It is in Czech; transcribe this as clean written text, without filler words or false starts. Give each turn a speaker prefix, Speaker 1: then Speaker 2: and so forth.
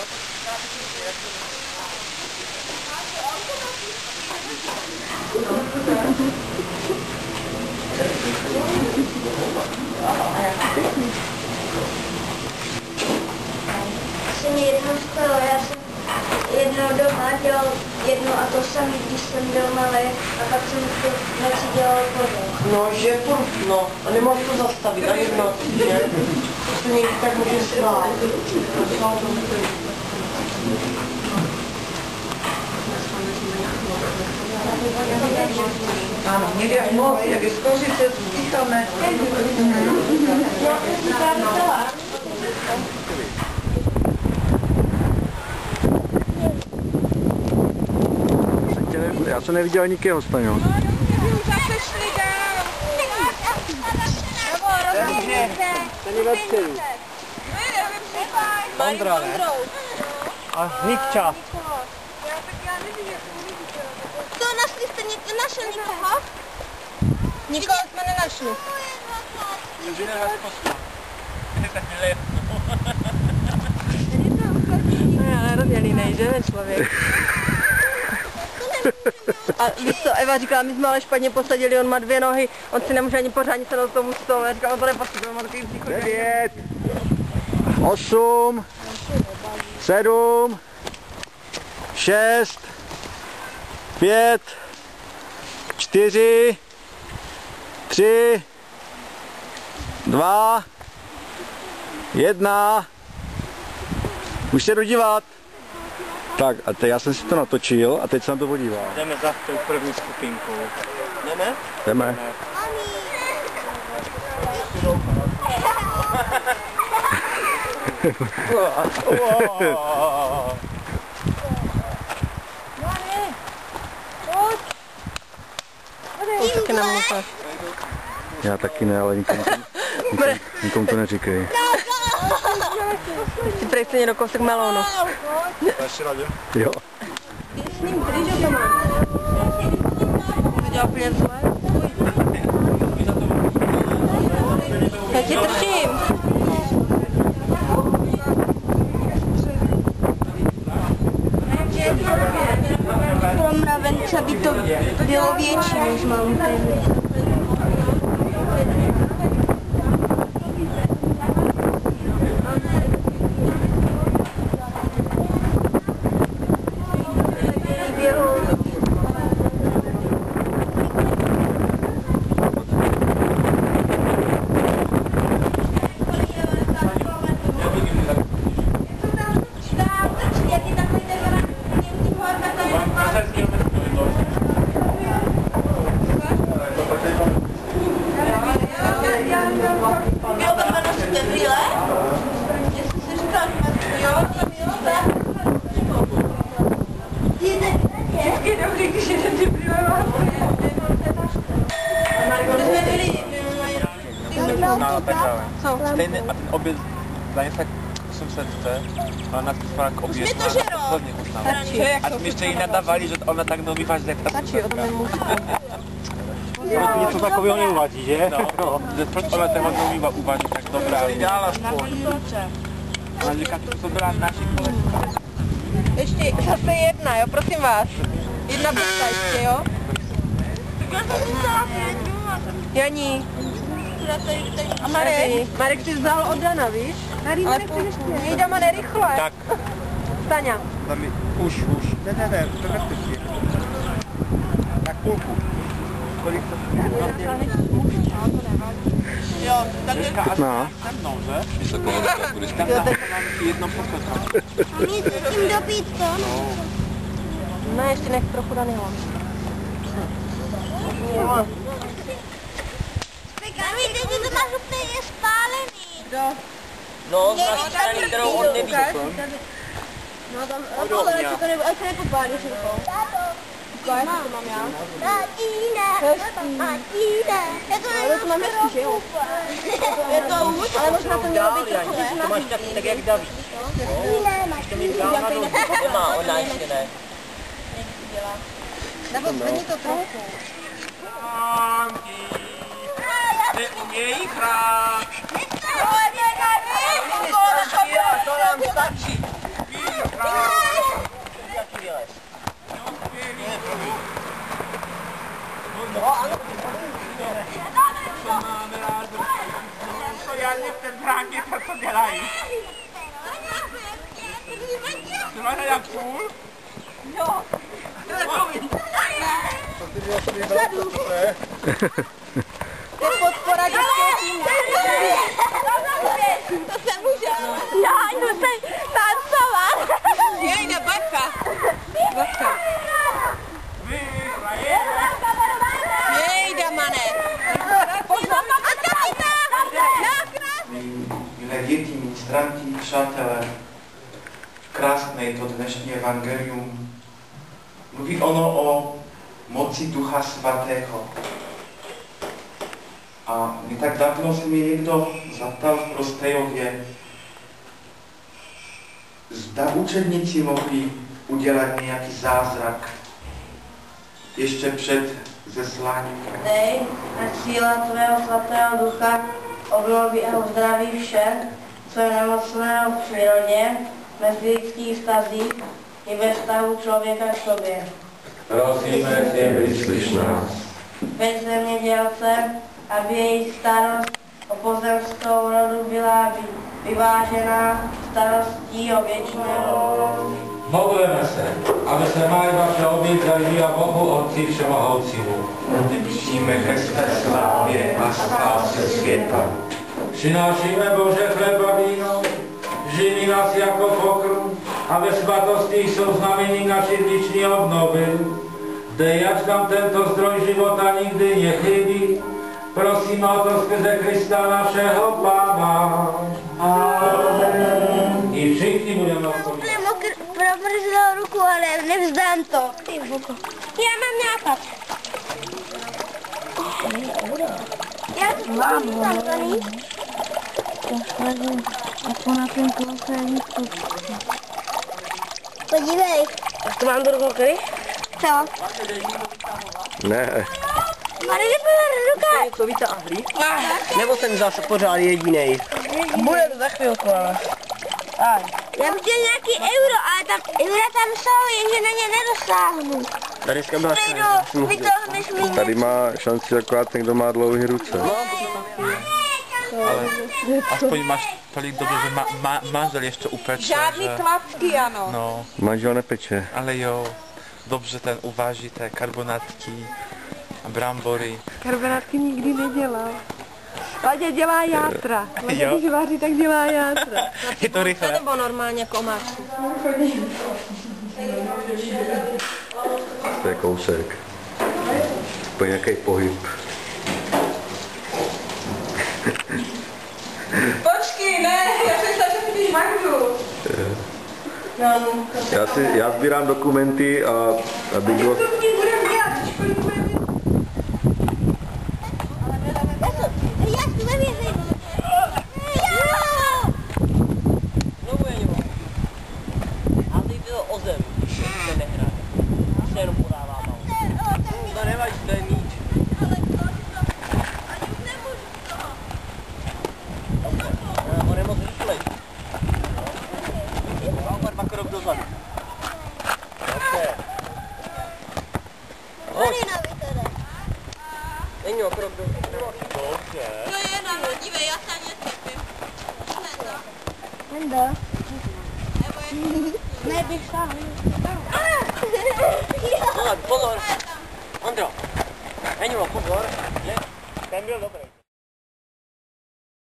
Speaker 1: Se mi jednou stalo, já jsem jednou doma dělal jedno a to samý, když jsem byl malý a pak jsem to noci dělal pořád.
Speaker 2: No, že furt, no, a nemáš to zastavit, a jedno, že? To se někdy tak může stát. Ano, někdy až moc, jak je skoří, se spícháme.
Speaker 3: Já jsem neviděl nikého Španěla.
Speaker 4: Zase šli dál.
Speaker 3: Ten je ve středu. Ondra, ne? A Nikča.
Speaker 4: Co, našli jste našel někoho? Nikoho jsme nenašli.
Speaker 2: Já nerozdělínej, že ten člověk. A víš co, Eva říkala, my jsme ale špatně posadili, on má 2 nohy, on si nemůže ani pořádně se do tomu stolu. Já říkala, on to neposadil, on má takový psycho.
Speaker 3: 9, 8, 7, 6, 5, 4, 3, 2, 1. Už se jdu dívat. Tak a teď já jsem si to natočil a teď se na to podíval.
Speaker 5: Jdeme za tou první skupinkou. Jdeme?
Speaker 3: Jdeme.
Speaker 2: Taky nemůžeš.
Speaker 3: Já taky ne, ale nikomu to neříkej.
Speaker 2: Si prej chce někdo kousek melónu.
Speaker 5: Ještě radě?
Speaker 3: Jo.
Speaker 2: S ním když to má. To dělá úplně zlé. Já ti držím.
Speaker 1: Pro mravence by to bylo větší, než mám téměř.
Speaker 5: Stejný a ten oběd za něco 800 ale na k oběd má hodně chutná. A my ještě jí nadávali, že ona tak nový váží, jak ta
Speaker 3: Proč něco takového neuvadí, že?
Speaker 5: No, že proč ona toho nový uvádí tak dobrá. Ideál aspoň. Ona říká, to jsou dobrá naši kolečka.
Speaker 2: Ještě zase jedna, jo, prosím vás. Jedna pizza ještě, jo? Janí. A Marek? Marek si vzal od Dana, víš? Ale jde Mane rychle.
Speaker 5: Tak.
Speaker 2: Staňa.
Speaker 5: Už. Ne, to nechci si. Tak půlku. Kolik to? Jo, tak je
Speaker 3: Chutná.
Speaker 5: se mnou, že? Vysokou budeš tam na jednom pokoju.
Speaker 1: A my s tím dopít to?
Speaker 2: No, ještě nech trochu Daniela.
Speaker 1: Víte, že to máš úplně spálený.
Speaker 2: Kdo?
Speaker 5: No, z naší strany, kterou on neví.
Speaker 2: No tam, ale to nebo, ať se nepopálí s rukou. Ukáž, co mám já? Ale to mám hezký, že jo? Je to už, ale možná to mělo být trochu
Speaker 5: To máš tak jak David. Ještě mi dál na dolu. Nemá, ona ještě ne.
Speaker 2: Nebo zvedni to trochu.
Speaker 5: Neumějí hrát. To nám stačí. Já mě ten bráně, co dělají. Ty máš jak půl?
Speaker 2: Jo. To je podpora dětského týmu.
Speaker 4: To se může. Já jdu se tancovat.
Speaker 2: Jejda, bacha. Bacha. Jejda, mané.
Speaker 5: Milé děti, ministranti, přátelé, krásné je to dnešní evangelium. Mluví ono o moci Ducha Svatého. A my tak dávno se mi někdo zaptal v Prostějově, zda učedníci mohli udělat nějaký zázrak ještě před zesláním.
Speaker 1: Dej, ať síla tvého svatého ducha obnoví a uzdraví vše, co je nemocného v přírodě, mezi lidských vztazích i ve vztahu člověka k sobě.
Speaker 5: Prosíme tě, vyslyš nás.
Speaker 1: Veď zemědělce, aby jejich starost o pozemskou rodu byla vyvážená starostí o věčného.
Speaker 6: Modleme se, aby se mají vaše oběť a Bohu Otci Všemohoucímu.
Speaker 5: Odepříme Kriste slávě a spásce světa.
Speaker 6: Přinášíme Bože chleba víno, živí nás jako pokrm a ve svatosti jsou znamení naší vnitřní obnovy. Dej, ať nám tento zdroj života nikdy nechybí. Prosíme o to skrze Krista našeho Pána. Amen. I všichni budeme odpovědět.
Speaker 4: Promrzla ruku, ale nevzdám to. Já mám nápad. Já to mám to ní. Podívej.
Speaker 2: Tak to mám druhou kry?
Speaker 4: Co?
Speaker 3: Ne.
Speaker 4: Tady nebyla ruka.
Speaker 2: To vytáhli? Nebo jsem zase pořád jedinej? Bude to za chvilku, ale. Aj.
Speaker 4: Já bych chtěl nějaký euro, ale tam eura tam jsou, jenže na ně nedosáhnu.
Speaker 2: Tady byla
Speaker 4: Nejdu, vytáhneš mi.
Speaker 3: Tady má šanci akorát ten, kdo má dlouhé ruce.
Speaker 5: Ale aspoň máš tolik dobře, že manžel ještě upeče.
Speaker 2: Žádný
Speaker 5: že...
Speaker 2: klapky, ano.
Speaker 5: No,
Speaker 3: Manžel nepeče.
Speaker 5: ale jo, dobře ten uváží té karbonátky a brambory.
Speaker 2: Karbonátky nikdy nedělal. Láďa dělá játra. Láďa,
Speaker 5: Jo.
Speaker 2: když vaří, tak dělá játra.
Speaker 5: Je to rychle.
Speaker 2: Nebo normálně komáčky.
Speaker 3: To je kousek. Po nějaký pohyb.
Speaker 2: Počkej, ne, já jsem myslela, že si manžu.
Speaker 3: Já sbírám dokumenty a aby bylo...
Speaker 4: Já si nevěřím.
Speaker 2: A ty bylo o zem, když se nehraje. Se jenom podává mal. To nevadí, to je míč. On moc rychlej. Mám 2 krok dozadu. Není o krok dozadu.
Speaker 4: To je jedna, no dívej, já se ani necítím. Nenda. Nebych sáhl.
Speaker 2: Pozor. Ondro. Není pozor. Ten byl dobrý.